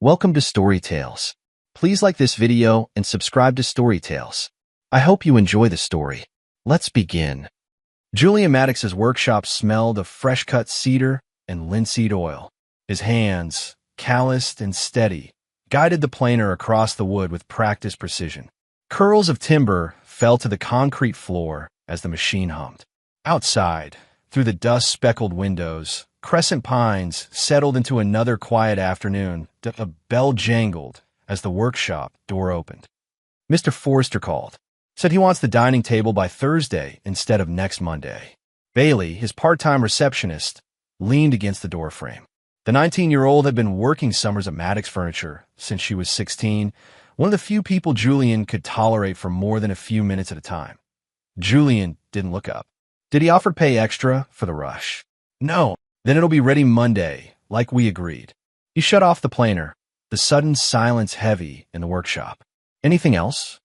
Welcome to Story Tales. Please like this video and subscribe to Story Tales. I hope you enjoy the story. Let's begin. Julian Maddox's workshop smelled of fresh-cut cedar and linseed oil. His hands, calloused and steady, guided the planer across the wood with practiced precision. Curls of timber fell to the concrete floor as the machine hummed. Outside, through the dust-speckled windows, crescent pines settled into another quiet afternoon. A bell jangled as the workshop door opened. Mr. Forrester called. Said he wants the dining table by Thursday instead of next Monday. Bailey, his part-time receptionist, leaned against the doorframe. The 19-year-old had been working summers at Maddox Furniture since she was 16, one of the few people Julian could tolerate for more than a few minutes at a time. Julian didn't look up. Did he offer to pay extra for the rush? No. Then it'll be ready Monday, like we agreed. He shut off the planer, the sudden silence heavy in the workshop. Anything else?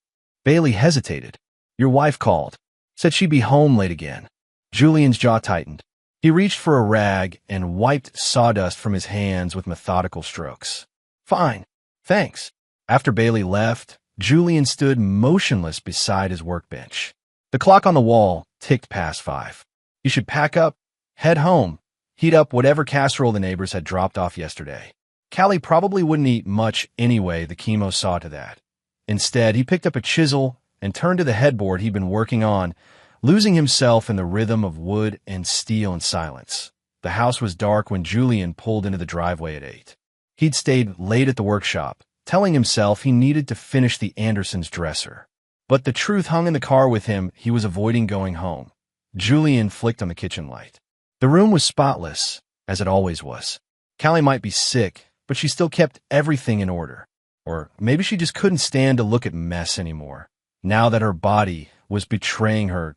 Bailey hesitated. Your wife called. Said she'd be home late again. Julian's jaw tightened. He reached for a rag and wiped sawdust from his hands with methodical strokes. Fine. Thanks. After Bailey left, Julian stood motionless beside his workbench. The clock on the wall ticked past 5. He should pack up, head home, heat up whatever casserole the neighbors had dropped off yesterday. Callie probably wouldn't eat much anyway, the chemo saw to that. Instead, he picked up a chisel and turned to the headboard he'd been working on, losing himself in the rhythm of wood and steel and silence. The house was dark when Julian pulled into the driveway at 8. He'd stayed late at the workshop, telling himself he needed to finish the Andersons' dresser. But the truth hung in the car with him. He was avoiding going home. Julian flicked on the kitchen light. The room was spotless, as it always was. Callie might be sick, but she still kept everything in order. Or maybe she just couldn't stand to look at mess anymore. Now that her body was betraying her,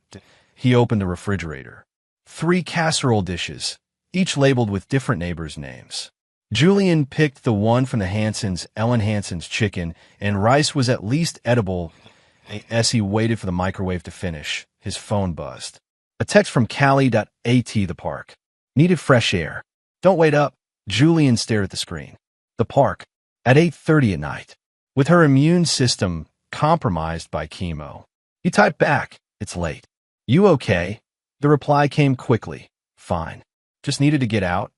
he opened the refrigerator. 3 casserole dishes, each labeled with different neighbors' names. Julian picked the one from the Hansons, Ellen Hanson's chicken, and rice was at least edible. As he waited for the microwave to finish, his phone buzzed. A text from Callie.at the park. Needed fresh air. Don't wait up. Julian stared at the screen. The park. At 8:30 at night. With her immune system compromised by chemo. He typed back. It's late. You okay? The reply came quickly. Fine. Just needed to get out.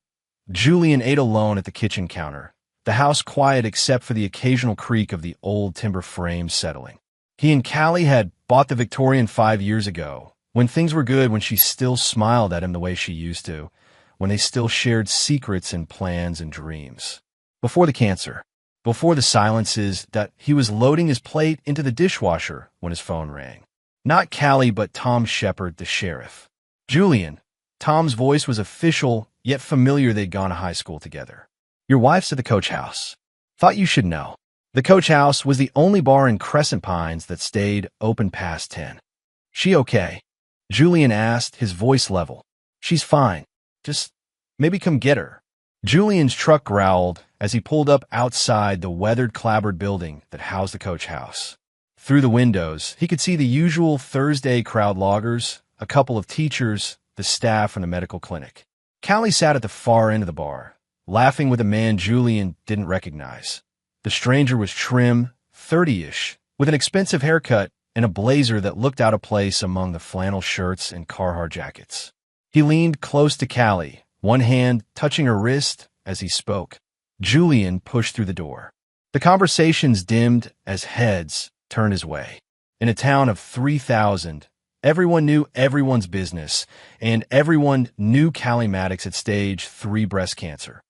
Julian ate alone at the kitchen counter. The house quiet except for the occasional creak of the old timber frames settling. He and Callie had bought the Victorian 5 years ago. When things were good, when she still smiled at him the way she used to, when they still shared secrets and plans and dreams. Before the cancer, before the silences, that he was loading his plate into the dishwasher when his phone rang. Not Callie, but Tom Shepard, the sheriff. Julian. Tom's voice was official, yet familiar. They'd gone to high school together. Your wife's at the Coach House. Thought you should know. The Coach House was the only bar in Crescent Pines that stayed open past 10. She okay? Julian asked, his voice level. She's fine. Just maybe come get her. Julian's truck growled as he pulled up outside the weathered, clapboard building that housed the Coach House. Through the windows, he could see the usual Thursday crowd loggers, a couple of teachers, the staff from the medical clinic. Callie sat at the far end of the bar, laughing with a man Julian didn't recognize. The stranger was trim, 30-ish, with an expensive haircut and a blazer that looked out of place among the flannel shirts and Carhartt jackets. He leaned close to Callie, one hand touching her wrist as he spoke. Julian pushed through the door. The conversations dimmed as heads turned his way. In a town of 3,000, everyone knew everyone's business, and everyone knew Callie Maddox had stage 3 breast cancer.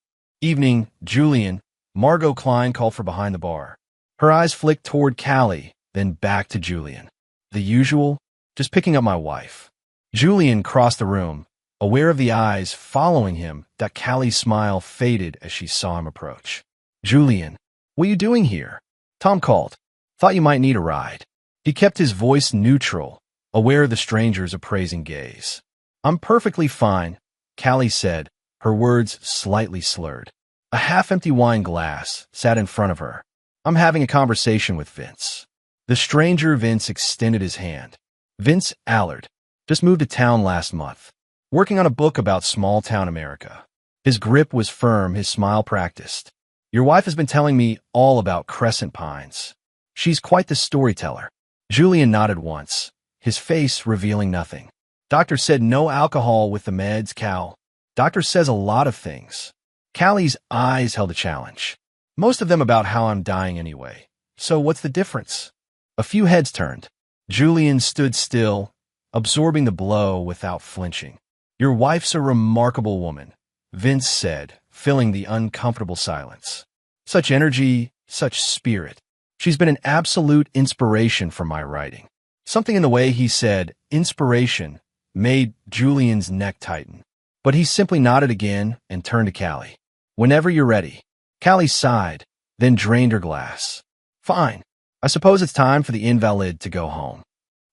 Evening, Julian. Margot Klein called for behind the bar. Her eyes flicked toward Callie, then back to Julian. The usual, just picking up my wife. Julian crossed the room, aware of the eyes following him. That Callie's smile faded as she saw him approach. Julian, what are you doing here? Tom called. Thought you might need a ride. He kept his voice neutral, aware of the stranger's appraising gaze. I'm perfectly fine, Callie said, her words slightly slurred. A half-empty wine glass sat in front of her. I'm having a conversation with Vince. The stranger Vince extended his hand. Vince Allard. Just moved to town last month. Working on a book about small-town America. His grip was firm, his smile practiced. Your wife has been telling me all about Crescent Pines. She's quite the storyteller. Julian nodded once, his face revealing nothing. Doctor said no alcohol with the meds, Cal. Doctor says a lot of things. Callie's eyes held a challenge. Most of them about how I'm dying anyway. So what's the difference? A few heads turned. Julian stood still, absorbing the blow without flinching. Your wife's a remarkable woman, Vince said, filling the uncomfortable silence. Such energy, such spirit. She's been an absolute inspiration for my writing. Something in the way he said inspiration made Julian's neck tighten. But he simply nodded again and turned to Callie. Whenever you're ready. Callie sighed, then drained her glass. Fine. I suppose it's time for the invalid to go home.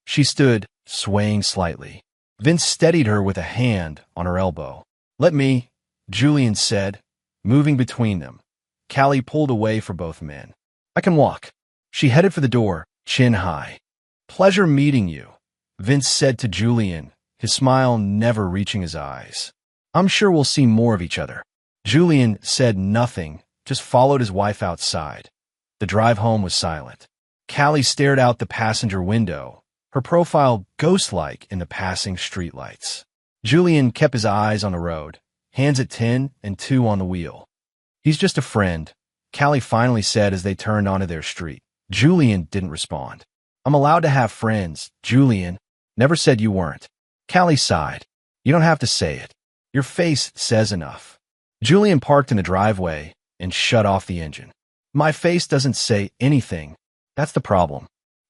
She stood, swaying slightly. Vince steadied her with a hand on her elbow. Let me, Julian said, moving between them. Callie pulled away for both men. I can walk. She headed for the door, chin high. Pleasure meeting you, Vince said to Julian, his smile never reaching his eyes. I'm sure we'll see more of each other. Julian said nothing, just followed his wife outside. The drive home was silent. Callie stared out the passenger window, her profile ghost-like in the passing streetlights. Julian kept his eyes on the road, hands at 10 and 2 on the wheel. He's just a friend, Callie finally said as they turned onto their street. Julian didn't respond. I'm allowed to have friends, Julian. Never said you weren't. Callie sighed. You don't have to say it. Your face says enough. Julian parked in the driveway and shut off the engine. My face doesn't say anything. That's the problem.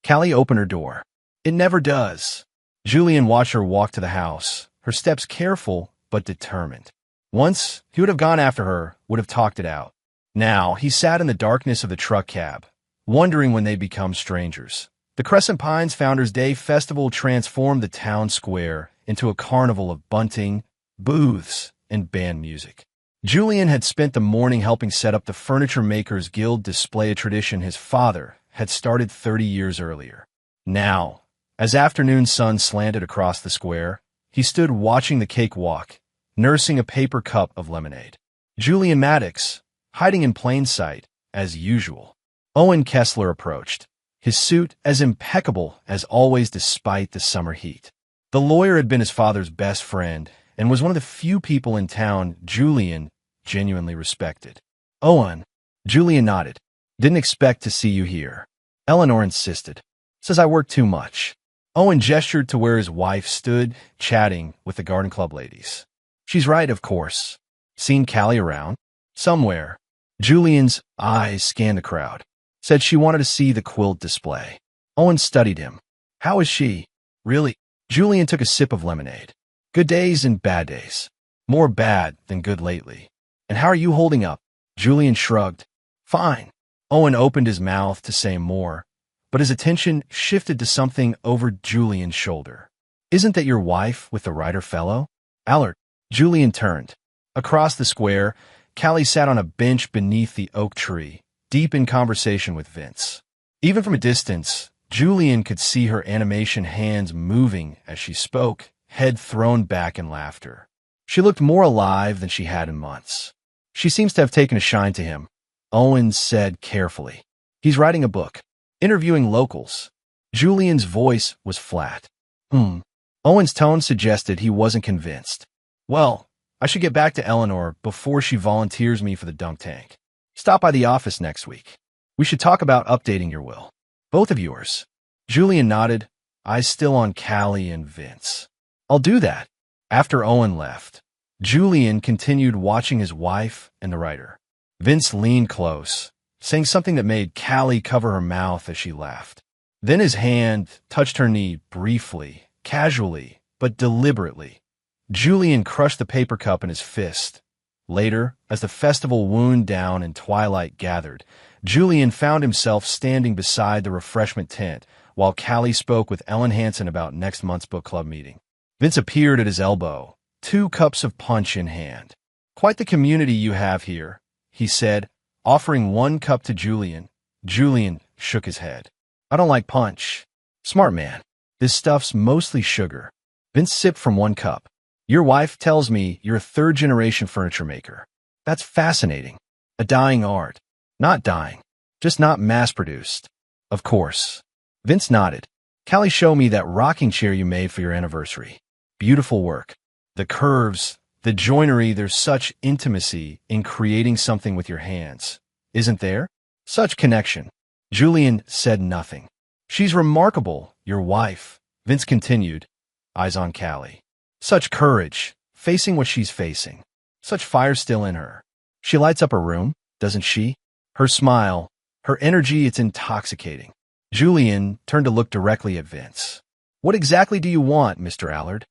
Callie opened her door. It never does. Julian watched her walk to the house, her steps careful but determined. Once, he would have gone after her, would have talked it out. Now, he sat in the darkness of the truck cab, wondering when they'd become strangers. The Crescent Pines Founders Day Festival transformed the town square into a carnival of bunting, booths, and band music. Julian had spent the morning helping set up the Furniture Makers Guild display, a tradition his father had started 30 years earlier. Now, as afternoon sun slanted across the square, he stood watching the cakewalk, nursing a paper cup of lemonade. Julian Maddox, hiding in plain sight, as usual. Owen Kessler approached, his suit as impeccable as always despite the summer heat. The lawyer had been his father's best friend and was one of the few people in town Julian genuinely respected. Owen, Julian nodded. Didn't expect to see you here. Eleanor insisted. Says I work too much. Owen gestured to where his wife stood, chatting with the garden club ladies. She's right, of course. Seen Callie around? Somewhere. Julian's eyes scanned the crowd. Said she wanted to see the quilt display. Owen studied him. How is she? Really? Julian took a sip of lemonade. Good days and bad days. More bad than good lately. And how are you holding up? Julian shrugged. Fine. Owen opened his mouth to say more, but his attention shifted to something over Julian's shoulder. Isn't that your wife with the writer fellow? Allard. Julian turned. Across the square, Callie sat on a bench beneath the oak tree, deep in conversation with Vince. Even from a distance, Julian could see her animation hands moving as she spoke, head thrown back in laughter. She looked more alive than she had in months. She seems to have taken a shine to him, Owen said carefully. He's writing a book, interviewing locals. Julian's voice was flat. Owen's tone suggested he wasn't convinced. Well, I should get back to Eleanor before she volunteers me for the dunk tank. Stop by the office next week. We should talk about updating your will. Both of yours. Julian nodded, eyes still on Callie and Vince. I'll do that. After Owen left, Julian continued watching his wife and the writer. Vince leaned close, saying something that made Callie cover her mouth as she laughed. Then his hand touched her knee briefly, casually, but deliberately. Julian crushed the paper cup in his fist. Later, as the festival wound down and twilight gathered, Julian found himself standing beside the refreshment tent while Callie spoke with Ellen Hansen about next month's book club meeting. Vince appeared at his elbow, 2 cups of punch in hand. Quite the community you have here, he said, offering 1 cup to Julian. Julian shook his head. I don't like punch. Smart man. This stuff's mostly sugar. Vince sipped from 1 cup. Your wife tells me you're a 3rd-generation furniture maker. That's fascinating. A dying art. Not dying. Just not mass-produced. Of course. Vince nodded. Callie showed me that rocking chair you made for your anniversary. Beautiful work. The curves, the joinery, there's such intimacy in creating something with your hands. Isn't there? Such connection. Julian said nothing. She's remarkable, your wife. Vince continued, eyes on Callie. Such courage, facing what she's facing. Such fire still in her. She lights up her room, doesn't she? Her smile, her energy, it's intoxicating. Julian turned to look directly at Vince. What exactly do you want, Mr. Allard?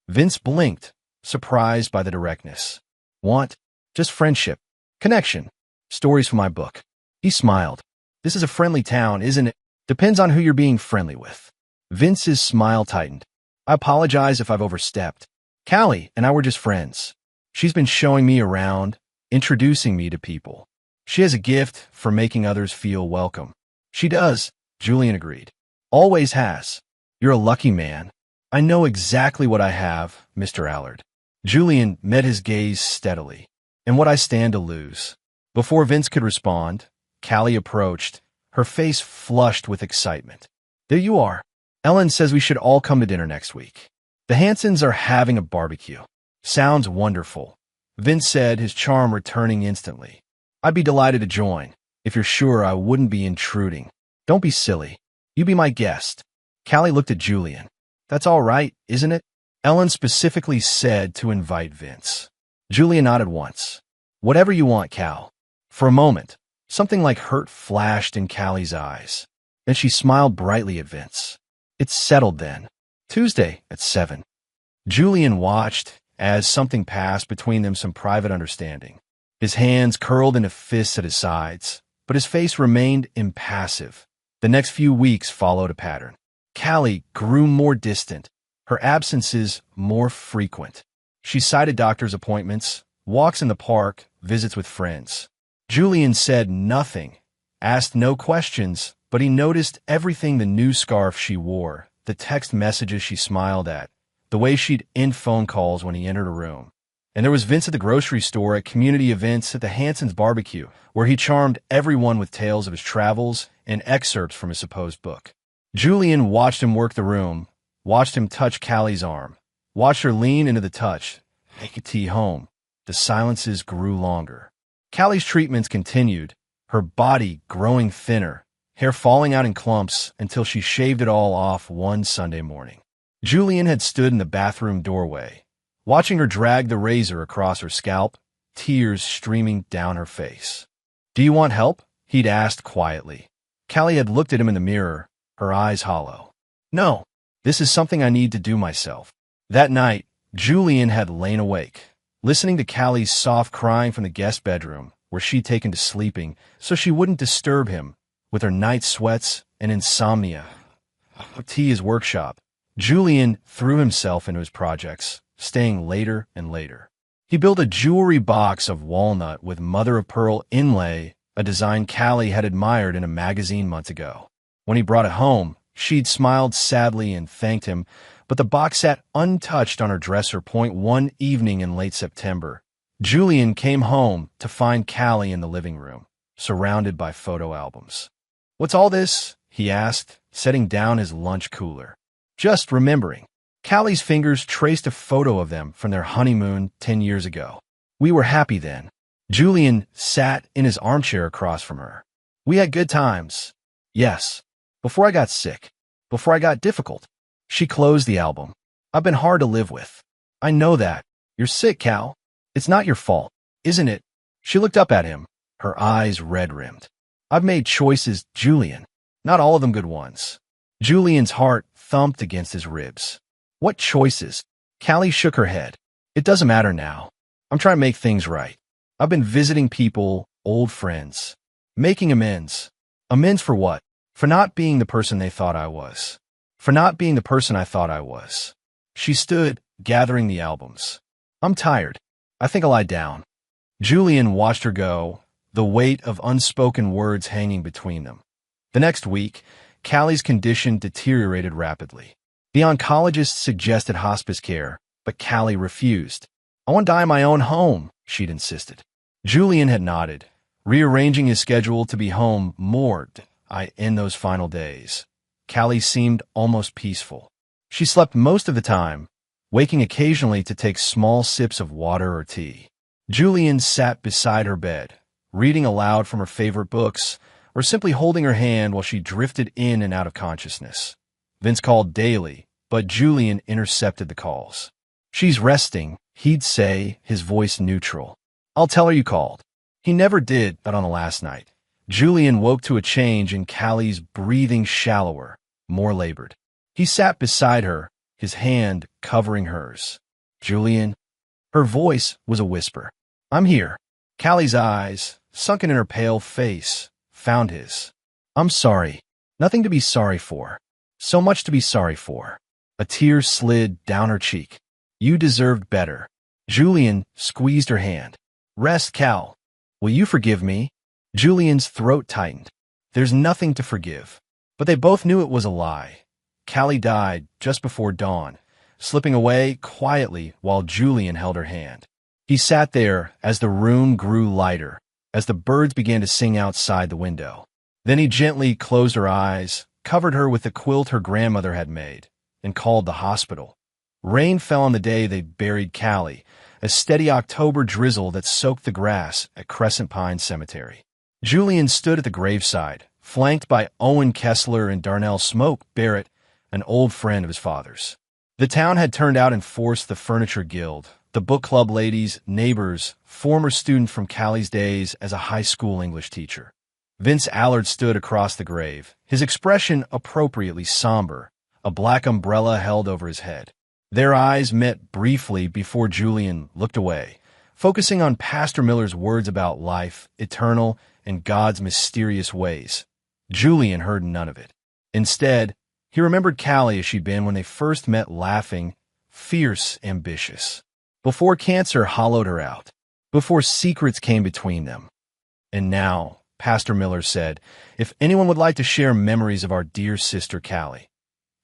Vince blinked, surprised by the directness. Want? Just friendship. Connection. Stories from my book. He smiled. This is a friendly town, isn't it? Depends on who you're being friendly with. Vince's smile tightened. I apologize if I've overstepped. Callie and I were just friends. She's been showing me around, introducing me to people. She has a gift for making others feel welcome. She does, Julian agreed. Always has. You're a lucky man. I know exactly what I have, Mr. Allard. Julian met his gaze steadily. And what I stand to lose. Before Vince could respond, Callie approached, her face flushed with excitement. There you are. Ellen says we should all come to dinner next week. The Hansons are having a barbecue. Sounds wonderful. Vince said, his charm returning instantly. I'd be delighted to join, if you're sure I wouldn't be intruding. Don't be silly. You be my guest. Callie looked at Julian. That's all right, isn't it? Ellen specifically said to invite Vince. Julian nodded once. Whatever you want, Cal. For a moment, something like hurt flashed in Callie's eyes. Then she smiled brightly at Vince. It's settled then. Tuesday at 7. Julian watched as something passed between them, some private understanding. His hands curled into fists at his sides, but his face remained impassive. The next few weeks followed a pattern. Callie grew more distant, her absences more frequent. She cited doctor's appointments, walks in the park, visits with friends. Julian said nothing, asked no questions, but he noticed everything: the new scarf she wore, the text messages she smiled at, the way she'd end phone calls when he entered a room. And there was Vince at the grocery store, at community events, at the Hansons' barbecue, where he charmed everyone with tales of his travels and excerpts from his supposed book. Julian watched him work the room, watched him touch Callie's arm, watched her lean into the touch, take a tea home. The silences grew longer. Callie's treatments continued, her body growing thinner, hair falling out in clumps until she shaved it all off one Sunday morning. Julian had stood in the bathroom doorway, watching her drag the razor across her scalp, tears streaming down her face. Do you want help? He'd asked quietly. Callie had looked at him in the mirror, her eyes hollow. No, this is something I need to do myself. That night, Julian had lain awake, listening to Callie's soft crying from the guest bedroom, where she'd taken to sleeping so she wouldn't disturb him with her night sweats and insomnia. Tea his workshop. Julian threw himself into his projects, staying later and later. He built a jewelry box of walnut with mother-of-pearl inlay, a design Callie had admired in a magazine months ago. When he brought it home, she'd smiled sadly and thanked him, but the box sat untouched on her dresser point one evening in late September. Julian came home to find Callie in the living room, surrounded by photo albums. What's all this? He asked, setting down his lunch cooler. Just remembering. Callie's fingers traced a photo of them from their honeymoon 10 years ago. We were happy then. Julian sat in his armchair across from her. We had good times. Yes. Before I got sick. Before I got difficult. She closed the album. I've been hard to live with. I know that. You're sick, Cal. It's not your fault, isn't it? She looked up at him, her eyes red-rimmed. I've made choices, Julian. Not all of them good ones. Julian's heart thumped against his ribs. What choices? Callie shook her head. It doesn't matter now. I'm trying to make things right. I've been visiting people, old friends. Making amends. Amends for what? For not being the person they thought I was. For not being the person I thought I was. She stood, gathering the albums. I'm tired. I think I'll lie down. Julian watched her go, the weight of unspoken words hanging between them. The next week, Callie's condition deteriorated rapidly. The oncologist suggested hospice care, but Callie refused. I want to die in my own home, she'd insisted. Julian had nodded, rearranging his schedule to be home more in those final days. Callie seemed almost peaceful. She slept most of the time, waking occasionally to take small sips of water or tea. Julian sat beside her bed, reading aloud from her favorite books, or simply holding her hand while she drifted in and out of consciousness. Vince called daily, but Julian intercepted the calls. "She's resting," he'd say, his voice neutral. "I'll tell her you called." He never did, but on the last night, Julian woke to a change in Callie's breathing shallower, more labored. He sat beside her, his hand covering hers. "Julian?" Her voice was a whisper. "I'm here." Callie's eyes, sunken in her pale face, found his. "I'm sorry. Nothing to be sorry for. So much to be sorry for." A tear slid down her cheek. "You deserved better." Julian squeezed her hand. "Rest, Cal. Will you forgive me?" Julian's throat tightened. There's nothing to forgive. But they both knew it was a lie. Callie died just before dawn, slipping away quietly while Julian held her hand. He sat there as the room grew lighter, as the birds began to sing outside the window. Then he gently closed her eyes, covered her with the quilt her grandmother had made, and called the hospital. Rain fell on the day they buried Callie, a steady October drizzle that soaked the grass at Crescent Pine Cemetery. Julian stood at the graveside, flanked by Owen Kessler and Darnell Smoke Barrett, an old friend of his father's. The town had turned out and forced the Furniture Guild, the book club ladies, neighbors, former student from Callie's days as a high school English teacher. Vince Allard stood across the grave, his expression appropriately somber, a black umbrella held over his head. Their eyes met briefly before Julian looked away, focusing on Pastor Miller's words about life, eternal, and God's mysterious ways. Julian heard none of it. Instead, he remembered Callie as she'd been when they first met, laughing, fierce, ambitious. Before cancer hollowed her out, before secrets came between them. And now, Pastor Miller said, if anyone would like to share memories of our dear sister Callie.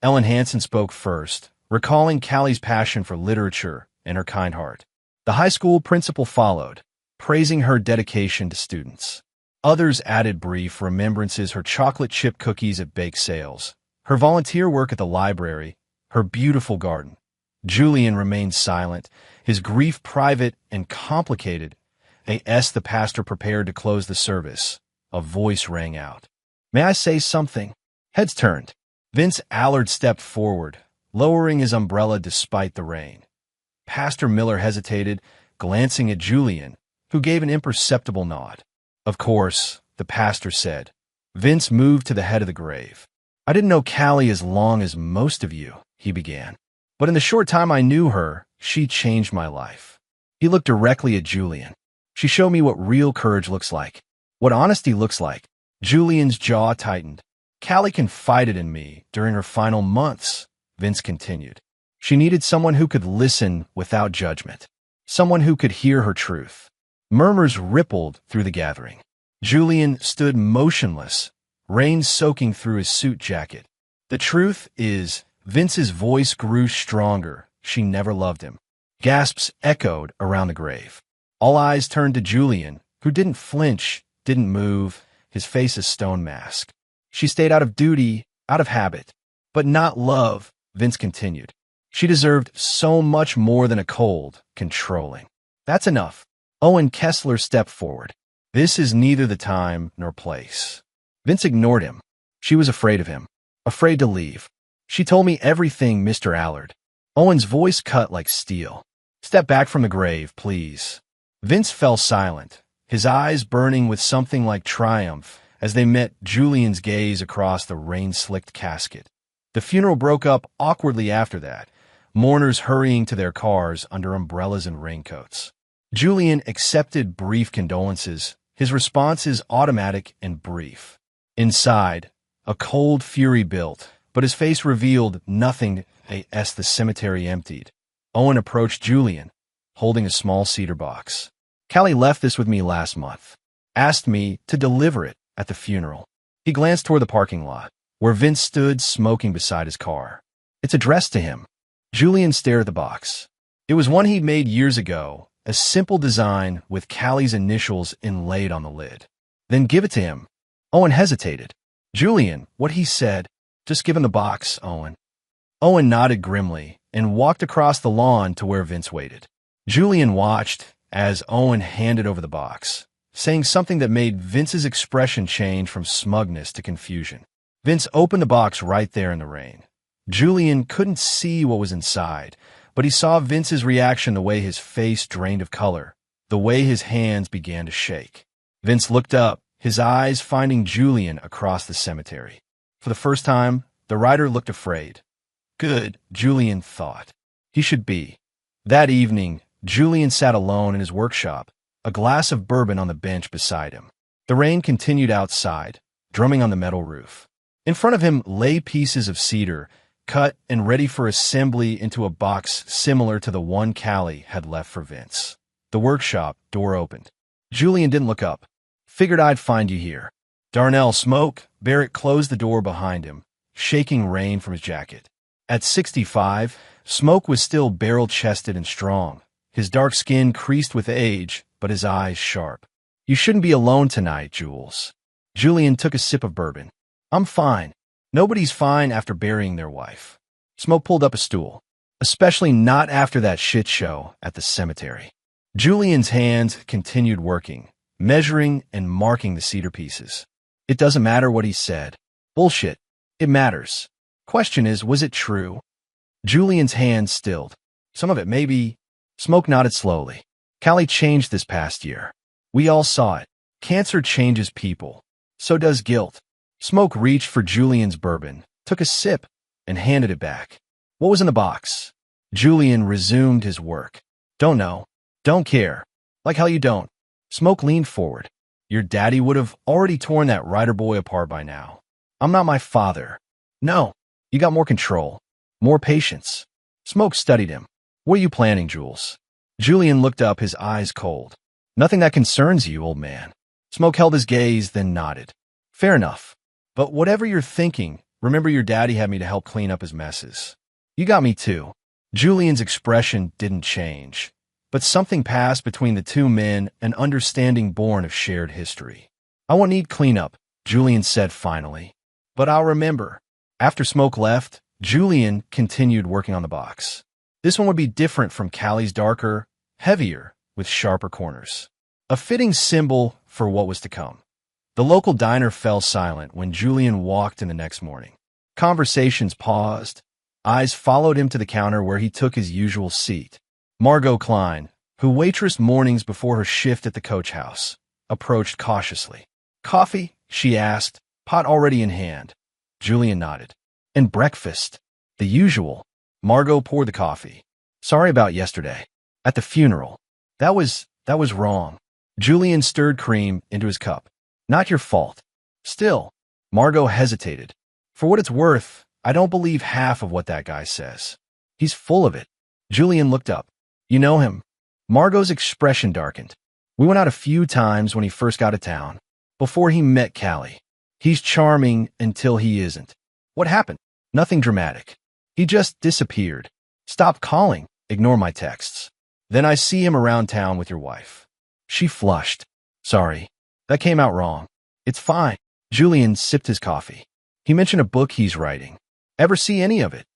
Ellen Hansen spoke first, recalling Callie's passion for literature and her kind heart. The high school principal followed, praising her dedication to students. Others added brief remembrances: her chocolate chip cookies at bake sales, her volunteer work at the library, her beautiful garden. Julian remained silent, his grief private and complicated. As the pastor prepared to close the service, a voice rang out. "May I say something?" Heads turned. Vince Allard stepped forward, lowering his umbrella despite the rain. Pastor Miller hesitated, glancing at Julian, who gave an imperceptible nod. "Of course," the pastor said. Vince moved to the head of the grave. "I didn't know Callie as long as most of you," he began. "But in the short time I knew her, she changed my life." He looked directly at Julian. "She showed me what real courage looks like, what honesty looks like." Julian's jaw tightened. "Callie confided in me during her final months," Vince continued. "She needed someone who could listen without judgment, someone who could hear her truth." Murmurs rippled through the gathering. Julian stood motionless, rain soaking through his suit jacket. "The truth is," Vince's voice grew stronger, "she never loved him." Gasps echoed around the grave. All eyes turned to Julian, who didn't flinch, didn't move, his face a stone mask. "She stayed out of duty, out of habit, but not love," Vince continued. "She deserved so much more than a cold, controlling." "That's enough." Owen Kessler stepped forward. "This is neither the time nor place." Vince ignored him. "She was afraid of him, afraid to leave. She told me everything, Mr. Allard." Owen's voice cut like steel. "Step back from the grave, please." Vince fell silent, his eyes burning with something like triumph as they met Julian's gaze across the rain-slicked casket. The funeral broke up awkwardly after that, mourners hurrying to their cars under umbrellas and raincoats. Julian accepted brief condolences, his responses automatic and brief. Inside, a cold fury built, but his face revealed nothing as the cemetery emptied. Owen approached Julian, holding a small cedar box. "Callie left this with me last month. Asked me to deliver it at the funeral." He glanced toward the parking lot, where Vince stood smoking beside his car. "It's addressed to him." Julian stared at the box. It was one he'd made years ago, a simple design with Callie's initials inlaid on the lid. Then give it to him. Owen hesitated. Julian, what he said. Just give him the box, Owen. Owen nodded grimly and walked across the lawn to where Vince waited. Julian watched as Owen handed over the box, saying something that made Vince's expression change from smugness to confusion. Vince opened the box right there in the rain. Julian couldn't see what was inside, but he saw Vince's reaction, the way his face drained of color, the way his hands began to shake. Vince looked up, his eyes finding Julian across the cemetery. For the first time, the writer looked afraid. Good, Julian thought. He should be. That evening, Julian sat alone in his workshop, a glass of bourbon on the bench beside him. The rain continued outside, drumming on the metal roof. In front of him lay pieces of cedar, cut and ready for assembly into a box similar to the one Callie had left for Vince. The workshop door opened. Julian didn't look up. Figured I'd find you here. Darnell, Smoke. Barrett closed the door behind him, shaking rain from his jacket. At 65, Smoke was still barrel-chested and strong, his dark skin creased with age, but his eyes sharp. You shouldn't be alone tonight, Jules. Julian took a sip of bourbon. I'm fine. Nobody's fine after burying their wife. Smoke pulled up a stool. Especially not after that shit show at the cemetery. Julian's hands continued working, measuring and marking the cedar pieces. It doesn't matter what he said. Bullshit. It matters. Question is, was it true? Julian's hands stilled. Some of it, maybe. Smoke nodded slowly. Callie changed this past year. We all saw it. Cancer changes people. So does guilt. Smoke reached for Julian's bourbon, took a sip, and handed it back. What was in the box? Julian resumed his work. Don't know. Don't care. Like hell you don't. Smoke leaned forward. Your daddy would have already torn that writer boy apart by now. I'm not my father. No. You got more control. More patience. Smoke studied him. What are you planning, Jules? Julian looked up, his eyes cold. Nothing that concerns you, old man. Smoke held his gaze, then nodded. Fair enough. But whatever you're thinking, remember your daddy had me to help clean up his messes. You got me too. Julian's expression didn't change. But something passed between the two men, an understanding born of shared history. I won't need cleanup, Julian said finally. But I'll remember. After Smoke left, Julian continued working on the box. This one would be different from Callie's, darker, heavier, with sharper corners. A fitting symbol for what was to come. The local diner fell silent when Julian walked in the next morning. Conversations paused. Eyes followed him to the counter where he took his usual seat. Margot Klein, who waitressed mornings before her shift at the coach house, approached cautiously. Coffee? She asked, pot already in hand. Julian nodded. And breakfast. The usual. Margot poured the coffee. Sorry about yesterday. At the funeral. That was wrong. Julian stirred cream into his cup. Not your fault. Still, Margot hesitated. For what it's worth, I don't believe half of what that guy says. He's full of it. Julian looked up. You know him? Margot's expression darkened. We went out a few times when he first got to town, before he met Callie. He's charming until he isn't. What happened? Nothing dramatic. He just disappeared. Stopped calling. Ignore my texts. Then I see him around town with your wife. She flushed. Sorry. That came out wrong. It's fine. Julian sipped his coffee. He mentioned a book he's writing. Ever see any of it?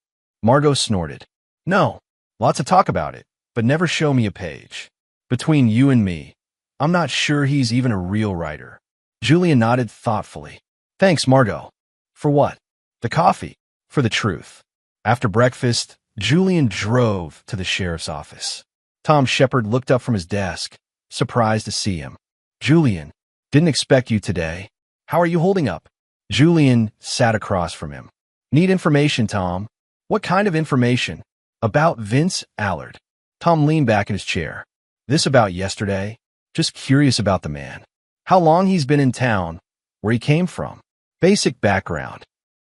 Margot snorted. No. Lots of talk about it, but never show me a page. Between you and me, I'm not sure he's even a real writer. Julian nodded thoughtfully. Thanks, Margot. For what? The coffee. For the truth. After breakfast, Julian drove to the sheriff's office. Tom Shepard looked up from his desk, surprised to see him. Julian, didn't expect you today. How are you holding up? Julian sat across from him. Need information, Tom. What kind of information? About Vince Allard. Tom leaned back in his chair. This about yesterday? Just curious about the man. How long he's been in town, where he came from. Basic background.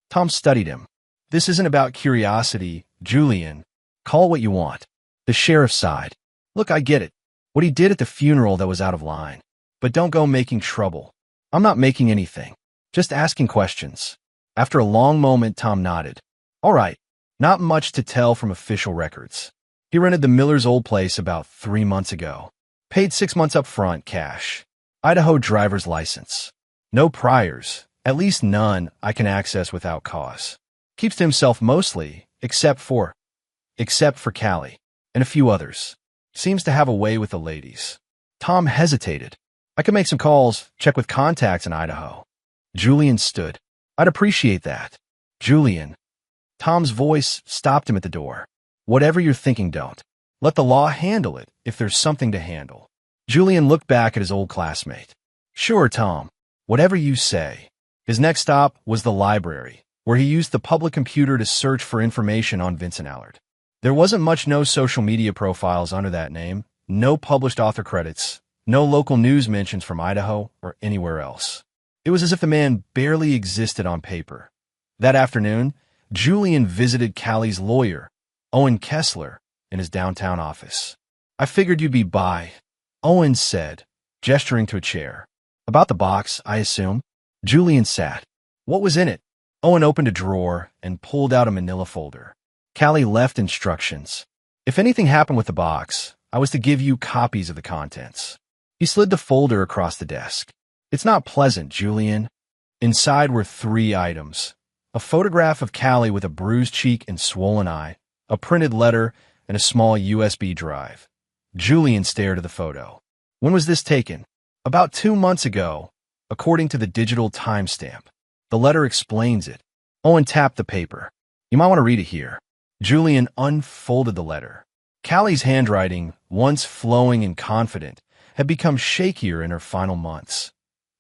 Tom studied him. This isn't about curiosity, Julian. Call it what you want. The sheriff sighed. Look, I get it. What he did at the funeral that was out of line. But don't go making trouble. I'm not making anything. Just asking questions. After a long moment, Tom nodded. All right. Not much to tell from official records. He rented the Miller's old place about 3 months ago. Paid 6 months up front, cash. Idaho driver's license. No priors, at least none I can access without cause. Keeps to himself mostly, except for Callie, and a few others. Seems to have a way with the ladies. Tom hesitated. I could make some calls, check with contacts in Idaho. Julian stood. I'd appreciate that. Julian. Tom's voice stopped him at the door. Whatever you're thinking, don't. Let the law handle it if there's something to handle. Julian looked back at his old classmate. Sure, Tom. Whatever you say. His next stop was the library, where he used the public computer to search for information on Vincent Allard. There wasn't much, no social media profiles under that name, no published author credits, no local news mentions from Idaho or anywhere else. It was as if the man barely existed on paper. That afternoon, Julian visited Callie's lawyer, Owen Kessler, in his downtown office. I figured you'd be by, Owen said, gesturing to a chair. About the box, I assume. Julian sat. What was in it? Owen opened a drawer and pulled out a manila folder. Callie left instructions. If anything happened with the box, I was to give you copies of the contents. He slid the folder across the desk. It's not pleasant, Julian. Inside were 3 items. A photograph of Callie with a bruised cheek and swollen eye, a printed letter, and a small USB drive. Julian stared at the photo. When was this taken? About 2 months ago, according to the digital timestamp. The letter explains it. Owen tapped the paper. You might want to read it here. Julian unfolded the letter. Callie's handwriting, once flowing and confident, had become shakier in her final months.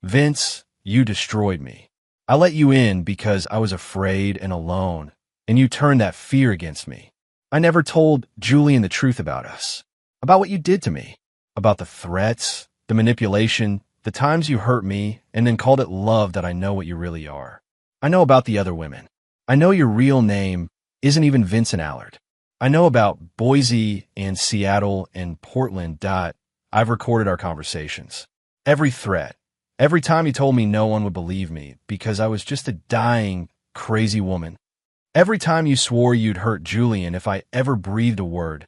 Vince, you destroyed me. I let you in because I was afraid and alone, and you turned that fear against me. I never told Julian the truth about us, about what you did to me, about the threats, the manipulation, the times you hurt me, and then called it love that I know what you really are. I know about the other women. I know your real name isn't even Vincent Allard. I know about Boise and Seattle and Portland. I've recorded our conversations. Every threat. Every time you told me no one would believe me because I was just a dying, crazy woman. Every time you swore you'd hurt Julian if I ever breathed a word.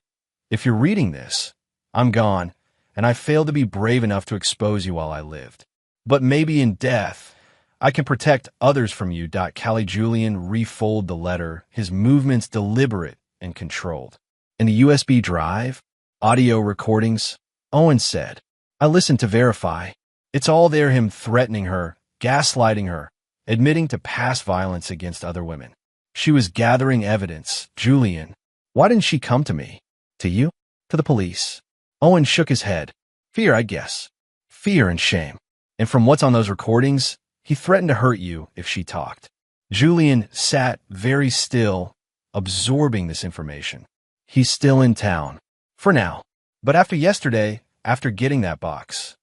If you're reading this, I'm gone, and I failed to be brave enough to expose you while I lived. But maybe in death, I can protect others from you. Callie. Julian refolded the letter, his movements deliberate and controlled. In the USB drive, audio recordings, Owen said, I listened to verify. It's all there, him threatening her, gaslighting her, admitting to past violence against other women. She was gathering evidence. Julian, why didn't she come to me? To you? To the police? Owen shook his head. Fear, I guess. Fear and shame. And from what's on those recordings, he threatened to hurt you if she talked. Julian sat very still, absorbing this information. He's still in town. For now. But after yesterday, after getting that box.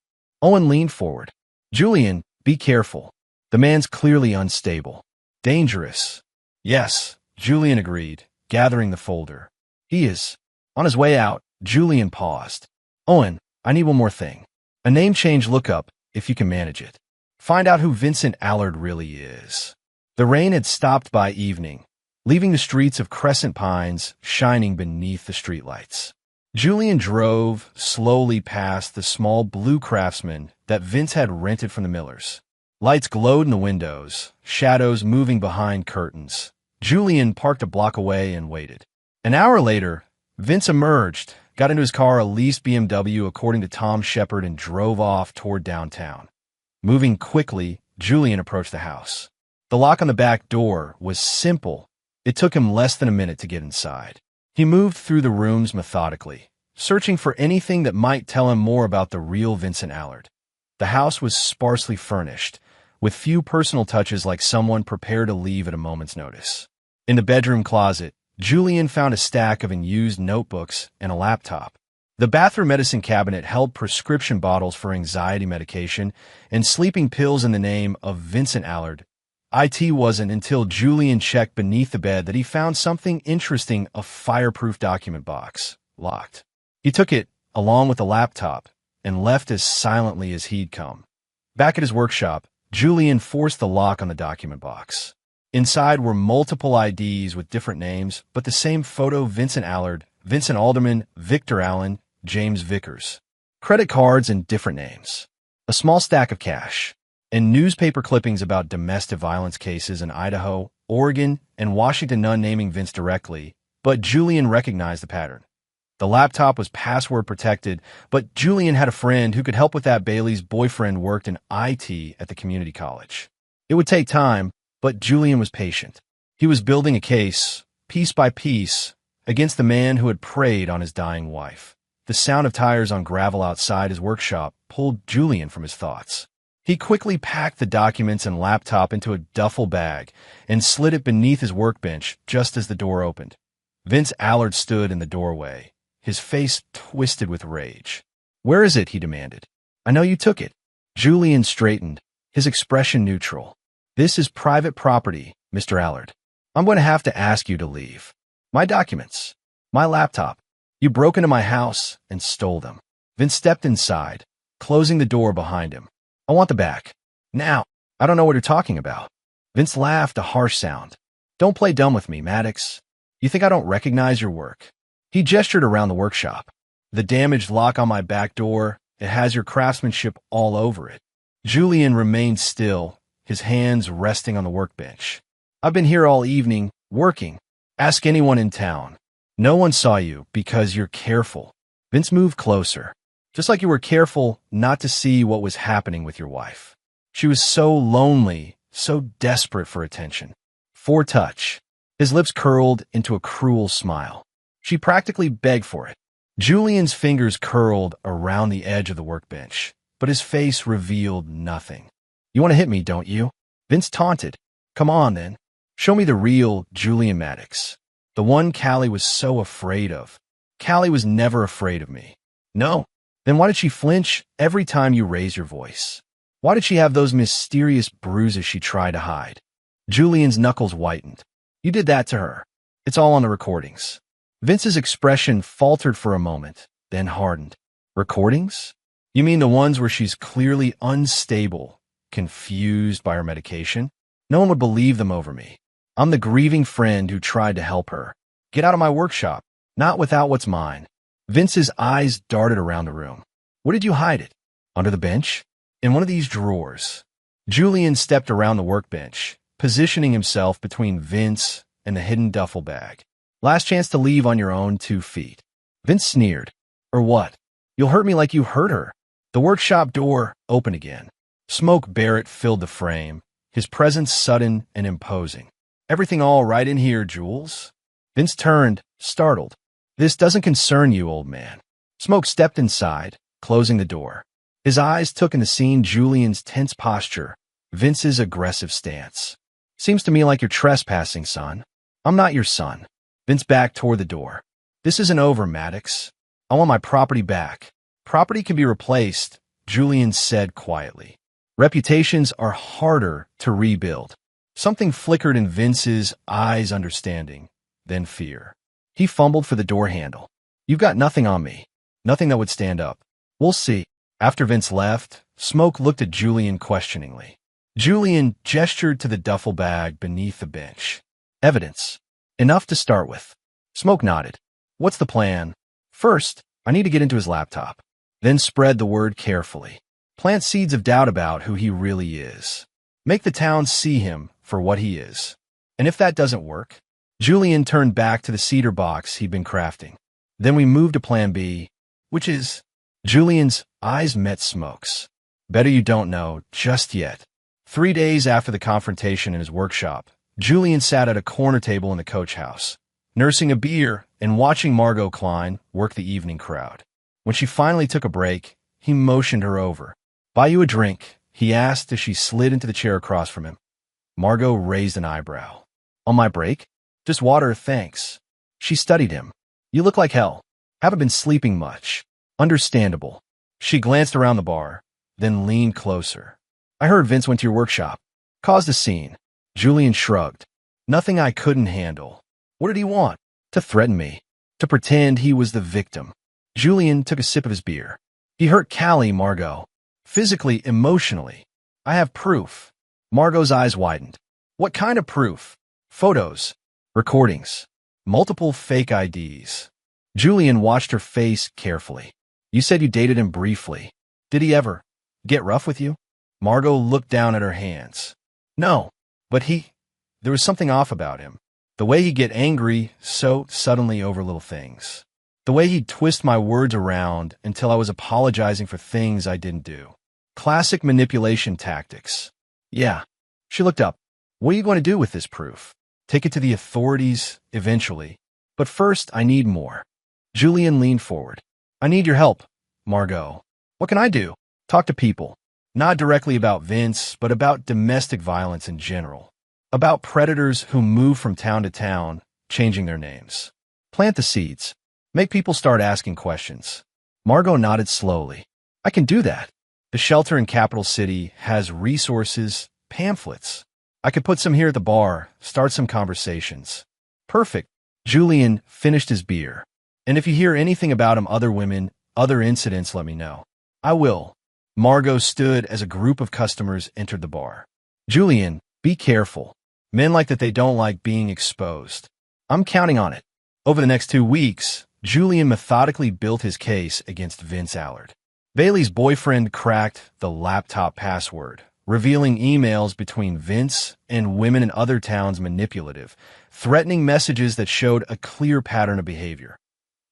Owen leaned forward. Julian, be careful. The man's clearly unstable. Dangerous. Yes, Julian agreed, gathering the folder. He is. On his way out, Julian paused. Owen, I need one more thing. A name change lookup, if you can manage it. Find out who Vincent Allard really is. The rain had stopped by evening, leaving the streets of Crescent Pines shining beneath the streetlights. Julian drove slowly past the small blue Craftsman that Vince had rented from the Millers. Lights glowed in the windows, shadows moving behind curtains. Julian parked a block away and waited. An hour later, Vince emerged, got into his car, a leased BMW according to Tom Shepard, and drove off toward downtown. Moving quickly, Julian approached the house. The lock on the back door was simple. It took him less than a minute to get inside. He moved through the rooms methodically, searching for anything that might tell him more about the real Vincent Allard. The house was sparsely furnished, with few personal touches, like someone prepared to leave at a moment's notice. In the bedroom closet, Julian found a stack of unused notebooks and a laptop. The bathroom medicine cabinet held prescription bottles for anxiety medication and sleeping pills in the name of Vincent Allard. It wasn't until Julian checked beneath the bed that he found something interesting: a fireproof document box, locked. He took it, along with the laptop, and left as silently as he'd come. Back at his workshop, Julian forced the lock on the document box. Inside were multiple IDs with different names, but the same photo: Vincent Allard, Vincent Alderman, Victor Allen, James Vickers. credit cards and different names, a small stack of cash, and newspaper clippings about domestic violence cases in Idaho, Oregon, and Washington, none naming Vince directly, but Julian recognized the pattern. The laptop was password protected, but Julian had a friend who could help with that. Bailey's boyfriend worked in IT at the community college. It would take time, but Julian was patient. He was building a case, piece by piece, against the man who had preyed on his dying wife. The sound of tires on gravel outside his workshop pulled Julian from his thoughts. He quickly packed the documents and laptop into a duffel bag and slid it beneath his workbench just as the door opened. Vince Allard stood in the doorway, his face twisted with rage. "Where is it?" he demanded. "I know you took it." Julian straightened, his expression neutral. "This is private property, Mr. Allard. I'm going to have to ask you to leave. My documents, my laptop. You broke into my house and stole them." Vince stepped inside, closing the door behind him. "I want them back. Now." "I don't know what you're talking about." Vince laughed, a harsh sound. "Don't play dumb with me, Maddox. You think I don't recognize your work?" He gestured around the workshop. "The damaged lock on my back door, it has your craftsmanship all over it." Julian remained still, his hands resting on the workbench. "I've been here all evening, working. Ask anyone in town. No one saw you because you're careful." Vince moved closer. "Just like you were careful not to see what was happening with your wife. She was so lonely, so desperate for attention. For touch." His lips curled into a cruel smile. "She practically begged for it." Julian's fingers curled around the edge of the workbench, but his face revealed nothing. "You want to hit me, don't you?" Vince taunted. "Come on, then. Show me the real Julian Maddox. The one Callie was so afraid of." "Callie was never afraid of me." "No? Then why did she flinch every time you raised your voice? Why did she have those mysterious bruises she tried to hide?" Julian's knuckles whitened. "You did that to her. It's all on the recordings." Vince's expression faltered for a moment, then hardened. "Recordings? You mean the ones where she's clearly unstable, confused by her medication? No one would believe them over me. I'm the grieving friend who tried to help her. Get out of my workshop, not without what's mine." Vince's eyes darted around the room. "Where did you hide it? Under the bench? In one of these drawers?" Julian stepped around the workbench, positioning himself between Vince and the hidden duffel bag. "Last chance to leave on your own 2 feet." Vince sneered. "Or what? You'll hurt me like you hurt her." The workshop door opened again. Smoke Barrett filled the frame, his presence sudden and imposing. "Everything all right in here, Jules?" Vince turned, startled. "This doesn't concern you, old man." Smoke stepped inside, closing the door. His eyes took in the scene: Julian's tense posture, Vince's aggressive stance. "Seems to me like you're trespassing, son." "I'm not your son." Vince backed toward the door. "This isn't over, Maddox. I want my property back." "Property can be replaced," Julian said quietly. "Reputations are harder to rebuild." Something flickered in Vince's eyes, understanding, then fear. He fumbled for the door handle. "You've got nothing on me. Nothing that would stand up." "We'll see." After Vince left, Smoke looked at Julian questioningly. Julian gestured to the duffel bag beneath the bench. "Evidence. Enough to start with." Smoke nodded. "What's the plan?" "First, I need to get into his laptop. Then spread the word carefully. Plant seeds of doubt about who he really is. Make the town see him for what he is. And if that doesn't work..." Julian turned back to the cedar box he'd been crafting. "Then we move to plan B, which is..." Julian's eyes met Smoke's. "Better you don't know just yet." 3 days after the confrontation in his workshop, Julian sat at a corner table in the coach house, nursing a beer and watching Margot Klein work the evening crowd. When she finally took a break, he motioned her over. "Buy you a drink?" he asked as she slid into the chair across from him. Margot raised an eyebrow. "On my break? Just water, thanks." She studied him. "You look like hell. Haven't been sleeping much." "Understandable." She glanced around the bar, then leaned closer. "I heard Vince went to your workshop. Caused a scene." Julian shrugged. "Nothing I couldn't handle." "What did he want?" "To threaten me. To pretend he was the victim." Julian took a sip of his beer. "He hurt Callie, Margot. Physically, emotionally. I have proof." Margot's eyes widened. "What kind of proof?" "Photos. Recordings. Multiple fake IDs." Julian watched her face carefully. You said you dated him briefly. Did he ever get rough with you? Margot looked down at her hands. No, but there was something off about him. The way he'd get angry so suddenly over little things. The way he'd twist my words around until I was apologizing for things I didn't do. Classic manipulation tactics. Yeah. She looked up. What are you going to do with this proof? Take it to the authorities eventually. But first, I need more. Julian leaned forward. I need your help, Margot. What can I do? Talk to people. Not directly about Vince, but about domestic violence in general. About predators who move from town to town, changing their names. Plant the seeds. Make people start asking questions. Margot nodded slowly. I can do that. The shelter in Capital City has resources, pamphlets. I could put some here at the bar, start some conversations. Perfect. Julian finished his beer. And if you hear anything about him, other women, other incidents, let me know. I will. Margot stood as a group of customers entered the bar. Julian, be careful. Men like that, they don't like being exposed. I'm counting on it. Over the next 2 weeks, Julian methodically built his case against Vince Allard. Bailey's boyfriend cracked the laptop password, revealing emails between Vince and women in other towns, manipulative, threatening messages that showed a clear pattern of behavior.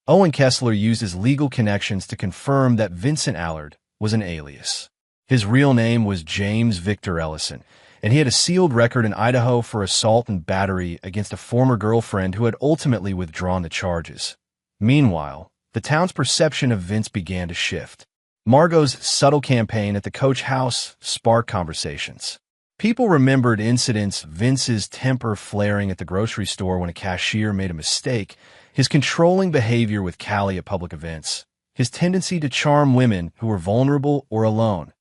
Owen Kessler used his legal connections to confirm that Vincent Allard was an alias. His real name was James Victor Ellison, and he had a sealed record in Idaho for assault and battery against a former girlfriend who had ultimately withdrawn the charges. Meanwhile, the town's perception of Vince began to shift. Margot's subtle campaign at the Coach house sparked conversations. People remembered incidents, Vince's temper flaring at the grocery store when a cashier made a mistake, his controlling behavior with Callie at public events, his tendency to charm women who were vulnerable or alone.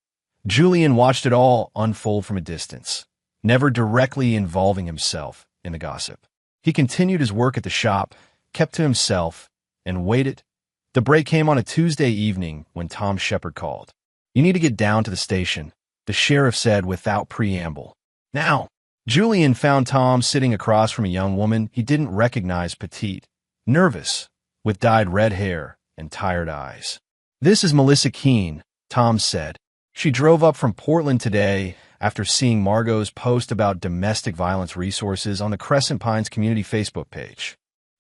Julian watched it all unfold from a distance, never directly involving himself in the gossip. He continued his work at the shop, kept to himself, and waited. The break came on a Tuesday evening when Tom Shepard called. You need to get down to the station, the sheriff said without preamble. Now, Julian found Tom sitting across from a young woman he didn't recognize, petite, nervous, with dyed red hair and tired eyes. This is Melissa Keene, Tom said. She drove up from Portland today after seeing Margot's post about domestic violence resources on the Crescent Pines community Facebook page.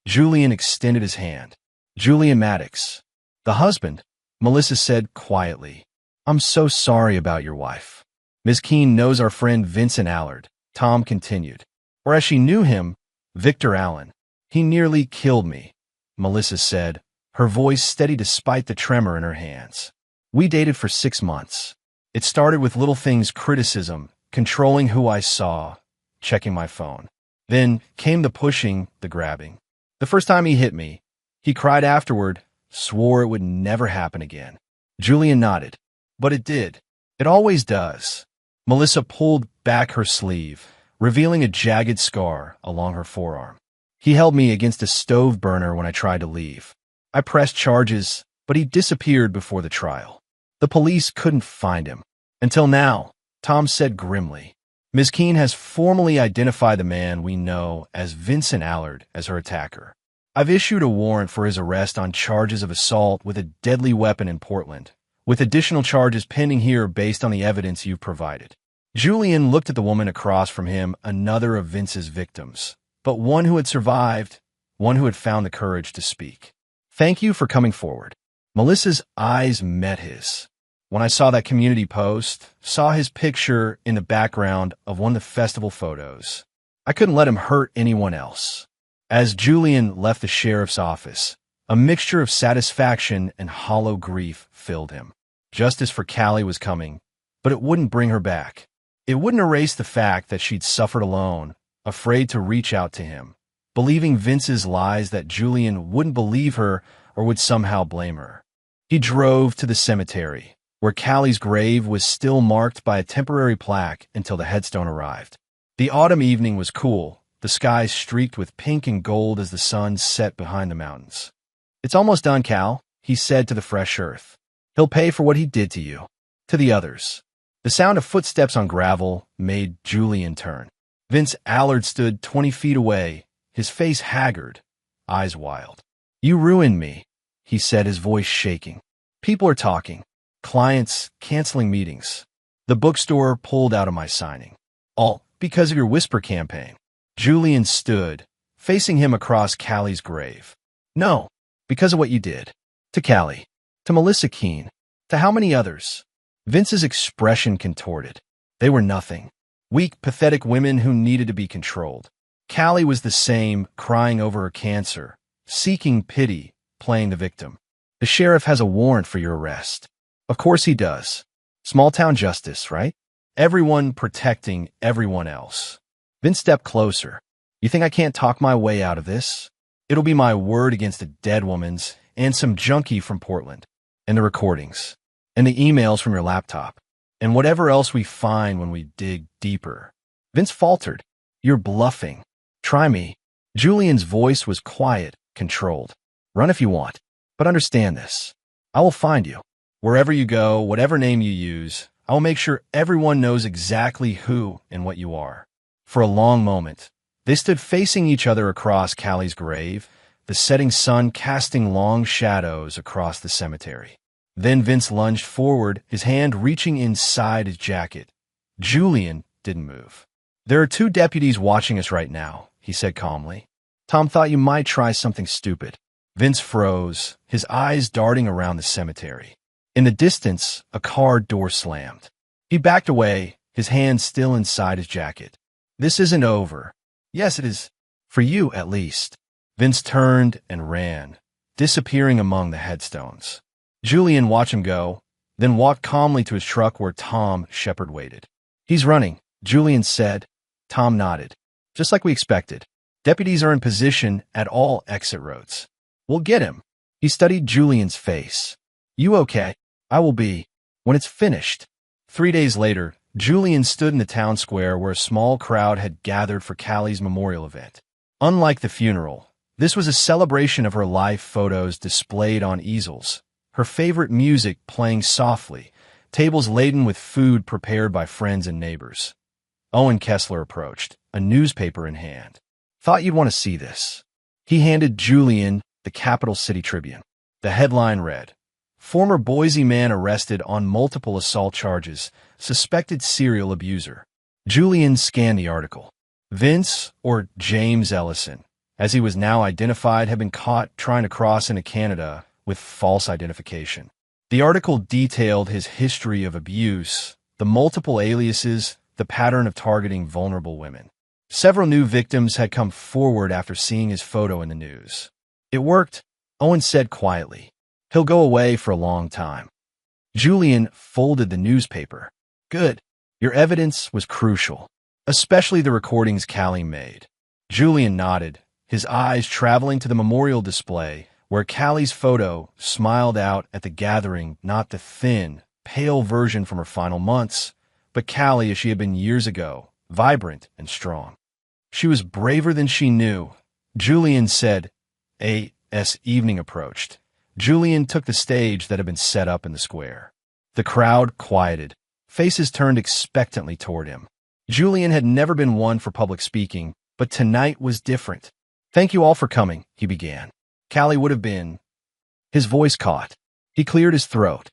Julian extended his hand. Julian Maddox. The husband, Melissa said quietly. I'm so sorry about your wife. Ms. Keene knows our friend Vincent Allard, Tom continued. Or as she knew him, Victor Allen. He nearly killed me, Melissa said, her voice steady despite the tremor in her hands. We dated for 6 months. It started with little things, criticism, controlling who I saw, checking my phone. Then came the pushing, the grabbing. The first time he hit me, he cried afterward, swore it would never happen again. Julian nodded. But it did. It always does. Melissa pulled back her sleeve, revealing a jagged scar along her forearm. He held me against a stove burner when I tried to leave. I pressed charges, but he disappeared before the trial. The police couldn't find him. Until now, Tom said grimly. Ms. Keene has formally identified the man we know as Vincent Allard as her attacker. I've issued a warrant for his arrest on charges of assault with a deadly weapon in Portland, with additional charges pending here based on the evidence you've provided. Julian looked at the woman across from him, another of Vince's victims, but one who had survived, one who had found the courage to speak. Thank you for coming forward. Melissa's eyes met his. When I saw that community post, saw his picture in the background of one of the festival photos, I couldn't let him hurt anyone else. As Julian left the sheriff's office, a mixture of satisfaction and hollow grief filled him. Justice for Callie was coming, but it wouldn't bring her back. It wouldn't erase the fact that she'd suffered alone, afraid to reach out to him, believing Vince's lies that Julian wouldn't believe her or would somehow blame her. He drove to the cemetery, where Callie's grave was still marked by a temporary plaque until the headstone arrived. The autumn evening was cool, the skies streaked with pink and gold as the sun set behind the mountains. It's almost done, Cal, he said to the fresh earth. He'll pay for what he did to you. To the others. The sound of footsteps on gravel made Julian turn. Vince Allard stood 20 feet away, his face haggard, eyes wild. You ruined me, he said, his voice shaking. People are talking. Clients canceling meetings. The bookstore pulled out of my signing. All because of your whisper campaign. Julian stood, facing him across Callie's grave. No, because of what you did. To Callie. To Melissa Keene. To how many others? Vince's expression contorted. They were nothing. Weak, pathetic women who needed to be controlled. Callie was the same, crying over her cancer, seeking pity, playing the victim. The sheriff has a warrant for your arrest. Of course he does. Small-town justice, right? Everyone protecting everyone else. Vince stepped closer. You think I can't talk my way out of this? It'll be my word against a dead woman's and some junkie from Portland. And the recordings. And the emails from your laptop. And whatever else we find when we dig deeper. Vince faltered. You're bluffing. Try me. Julian's voice was quiet, controlled. Run if you want. But understand this. I will find you. Wherever you go, whatever name you use, I will make sure everyone knows exactly who and what you are. For a long moment, they stood facing each other across Callie's grave, the setting sun casting long shadows across the cemetery. Then Vince lunged forward, his hand reaching inside his jacket. Julian didn't move. There are 2 deputies watching us right now, he said calmly. Tom thought you might try something stupid. Vince froze, his eyes darting around the cemetery. In the distance, a car door slammed. He backed away, his hand still inside his jacket. This isn't over. Yes, it is. For you, at least. Vince turned and ran, disappearing among the headstones. Julian watched him go, then walked calmly to his truck where Tom Shepard waited. He's running, Julian said. Tom nodded. Just like we expected. Deputies are in position at all exit roads. We'll get him. He studied Julian's face. You okay? I will be. When it's finished. 3 days later, Julian stood in the town square where a small crowd had gathered for Callie's memorial event. Unlike the funeral, this was a celebration of her life, photos displayed on easels, her favorite music playing softly, tables laden with food prepared by friends and neighbors. Owen Kessler approached, a newspaper in hand. Thought you'd want to see this. He handed Julian the Capital City Tribune. The headline read, Former Boise man arrested on multiple assault charges, suspected serial abuser. Julian scanned the article. Vince, or James Ellison, as he was now identified, had been caught trying to cross into Canada with false identification. The article detailed his history of abuse, the multiple aliases, the pattern of targeting vulnerable women. Several new victims had come forward after seeing his photo in the news. It worked, Owen said quietly. He'll go away for a long time. Julian folded the newspaper. Good. Your evidence was crucial, especially the recordings Callie made. Julian nodded, his eyes traveling to the memorial display where Callie's photo smiled out at the gathering, not the thin, pale version from her final months, but Callie as she had been years ago, vibrant and strong. She was braver than she knew. Julian said, as evening approached. Julian took the stage that had been set up in the square. The crowd quieted. Faces turned expectantly toward him. Julian had never been one for public speaking, but tonight was different. Thank you all for coming, he began. Callie would have been... His voice caught. He cleared his throat.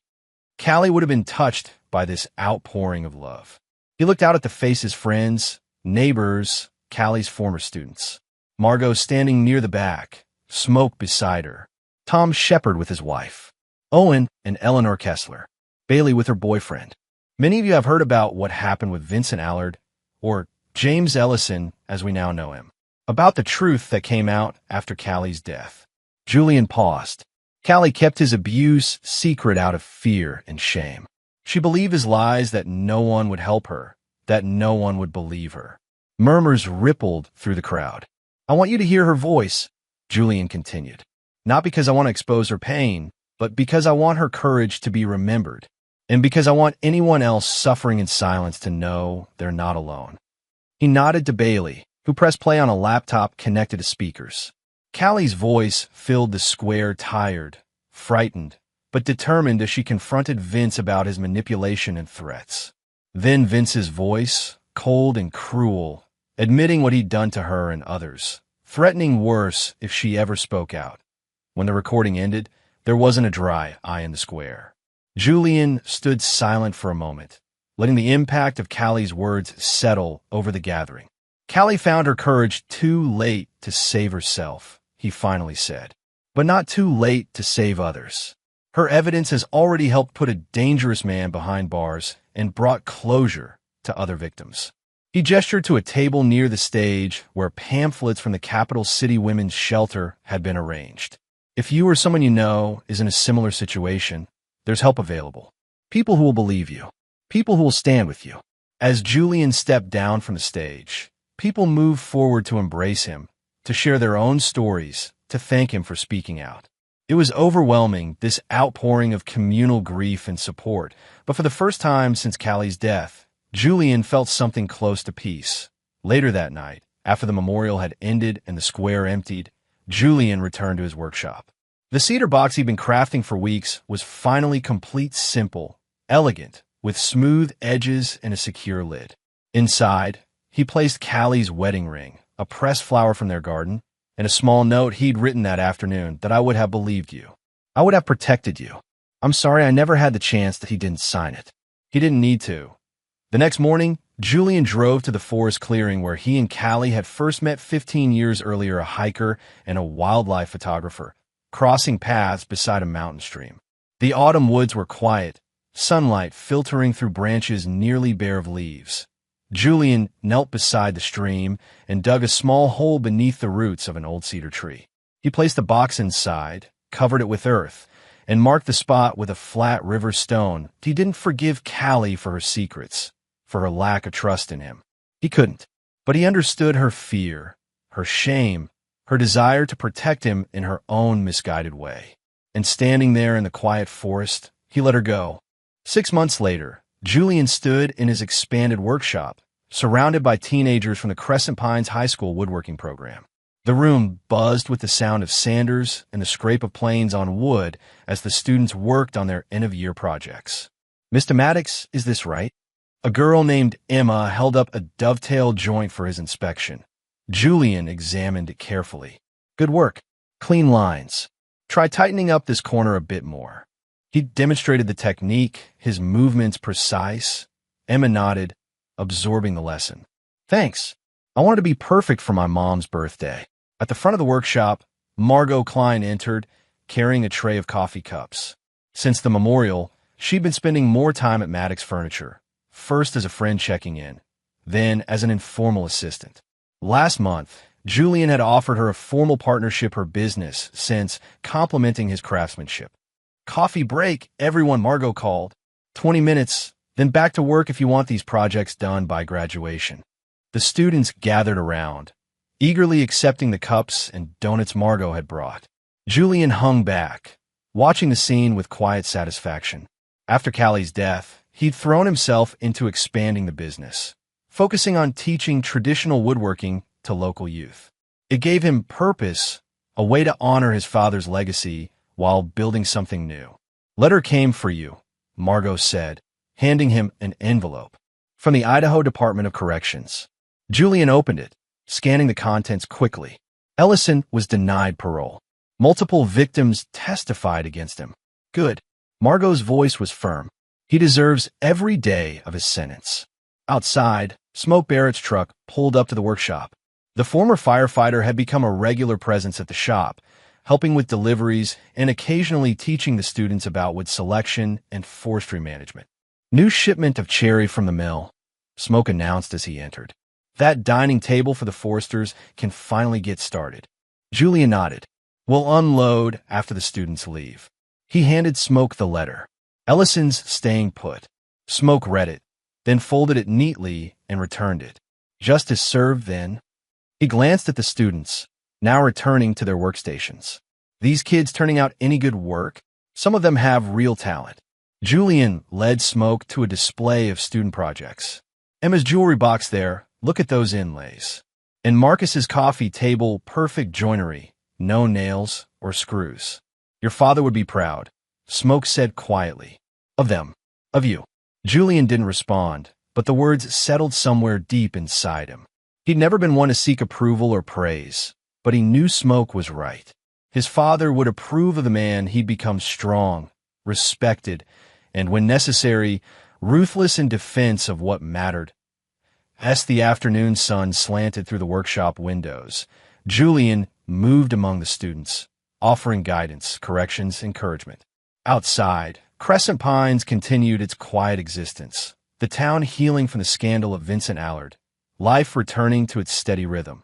Callie would have been touched by this outpouring of love. He looked out at the faces, friends, neighbors, Callie's former students. Margot standing near the back, smoke beside her. Tom Shepard with his wife. Owen and Eleanor Kessler. Bailey with her boyfriend. Many of you have heard about what happened with Vincent Allard, or James Ellison as we now know him. About the truth that came out after Callie's death. Julian paused. Callie kept his abuse secret out of fear and shame. She believed his lies, that no one would help her, that no one would believe her. Murmurs rippled through the crowd. I want you to hear her voice, Julian continued. Not because I want to expose her pain, but because I want her courage to be remembered, and because I want anyone else suffering in silence to know they're not alone. He nodded to Bailey, who pressed play on a laptop connected to speakers. Callie's voice filled the square, tired, frightened, but determined as she confronted Vince about his manipulation and threats. Then Vince's voice, cold and cruel, admitting what he'd done to her and others, threatening worse if she ever spoke out. When the recording ended, There wasn't a dry eye in the square. Julian stood silent for a moment, letting the impact of Callie's words settle over the gathering. Callie found her courage too late to save herself, he finally said, but not too late to save others. Her evidence has already helped put a dangerous man behind bars and brought closure to other victims. He gestured to a table near the stage where pamphlets from the Capital City Women's Shelter had been arranged. If you or someone you know is in a similar situation, there's help available. People who will believe you. People who will stand with you. As Julian stepped down from the stage, people moved forward to embrace him, to share their own stories, to thank him for speaking out. It was overwhelming, this outpouring of communal grief and support, but for the first time since Callie's death, Julian felt something close to peace. Later that night, after the memorial had ended and the square emptied, Julian returned to his workshop. The cedar box he'd been crafting for weeks was finally complete, simple, elegant, with smooth edges and a secure lid. Inside, he placed Callie's wedding ring, a pressed flower from their garden, and a small note he'd written that afternoon that I would have believed you. I would have protected you. I'm sorry I never had the chance that he didn't sign it. He didn't need to. The next morning, Julian drove to the forest clearing where he and Callie had first met 15 years earlier, a hiker and a wildlife photographer, crossing paths beside a mountain stream. The autumn woods were quiet, sunlight filtering through branches nearly bare of leaves. Julian knelt beside the stream and dug a small hole beneath the roots of an old cedar tree. He placed the box inside, covered it with earth, and marked the spot with a flat river stone. He didn't forgive Callie for her secrets, for her lack of trust in him. He couldn't, but he understood her fear, her shame, her desire to protect him in her own misguided way. And standing there in the quiet forest, he let her go. 6 months later, Julian stood in his expanded workshop, surrounded by teenagers from the Crescent Pines High School woodworking program. The room buzzed with the sound of sanders and the scrape of planes on wood as the students worked on their end-of-year projects. "Mr. Maddox, is this right?" A girl named Emma held up a dovetail joint for his inspection. Julian examined it carefully. "Good work. Clean lines. Try tightening up this corner a bit more." He demonstrated the technique, his movements precise. Emma nodded, absorbing the lesson. "Thanks. I wanted to be perfect for my mom's birthday." At the front of the workshop, Margot Klein entered, carrying a tray of coffee cups. Since the memorial, she'd been spending more time at Maddox Furniture, first as a friend checking in, then as an informal assistant. Last month, Julian had offered her a formal partnership her business since complimenting his craftsmanship. "Coffee break, everyone," Margot called. 20 minutes, then back to work if you want these projects done by graduation." The students gathered around, eagerly accepting the cups and donuts Margot had brought. Julian hung back, watching the scene with quiet satisfaction. After Callie's death, he'd thrown himself into expanding the business, focusing on teaching traditional woodworking to local youth. It gave him purpose, a way to honor his father's legacy while building something new. "Letter came for you," Margot said, handing him an envelope. "From the Idaho Department of Corrections." Julian opened it, scanning the contents quickly. Ellison was denied parole. Multiple victims testified against him. "Good." Margot's voice was firm. "He deserves every day of his sentence." Outside, Smoke Barrett's truck pulled up to the workshop. The former firefighter had become a regular presence at the shop, helping with deliveries and occasionally teaching the students about wood selection and forestry management. "New shipment of cherry from the mill," Smoke announced as he entered. "That dining table for the Foresters can finally get started." Julian nodded. "We'll unload after the students leave." He handed Smoke the letter. "Ellison's staying put." Smoke read it, then folded it neatly and returned it. "Justice served then." He glanced at the students, now returning to their workstations. "These kids turning out any good work? Some of them have real talent." Julian led Smoke to a display of student projects. "Emma's jewelry box there, look at those inlays." And Marcus's coffee table, perfect joinery, no nails or screws. "Your father would be proud," Smoke said quietly. "Of them. Of you." Julian didn't respond, but the words settled somewhere deep inside him. He'd never been one to seek approval or praise, but he knew Smoke was right. His father would approve of the man he'd become: strong, respected, and, when necessary, ruthless in defense of what mattered. As the afternoon sun slanted through the workshop windows, Julian moved among the students, offering guidance, corrections, encouragement. Outside, Crescent Pines continued its quiet existence, the town healing from the scandal of Vincent Allard, life returning to its steady rhythm.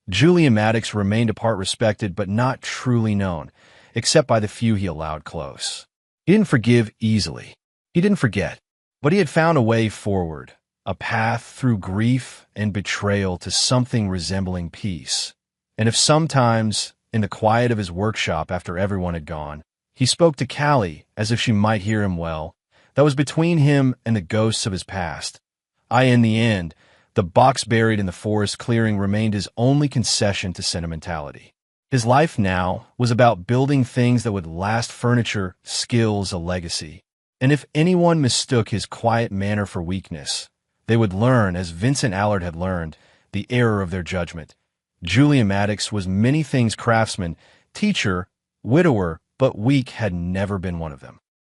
Julian Maddox remained apart, respected but not truly known, except by the few he allowed close. He didn't forgive easily. He didn't forget, but he had found a way forward, a path through grief and betrayal to something resembling peace. And if sometimes, in the quiet of his workshop after everyone had gone, he spoke to Callie as if she might hear him well, that was between him and the ghosts of his past. In the end, the box buried in the forest clearing remained his only concession to sentimentality. His life now was about building things that would last: furniture, skills, a legacy. And if anyone mistook his quiet manner for weakness, they would learn, as Vincent Allard had learned, the error of their judgment. Julian Maddox was many things: craftsman, teacher, widower, but weak had never been one of them.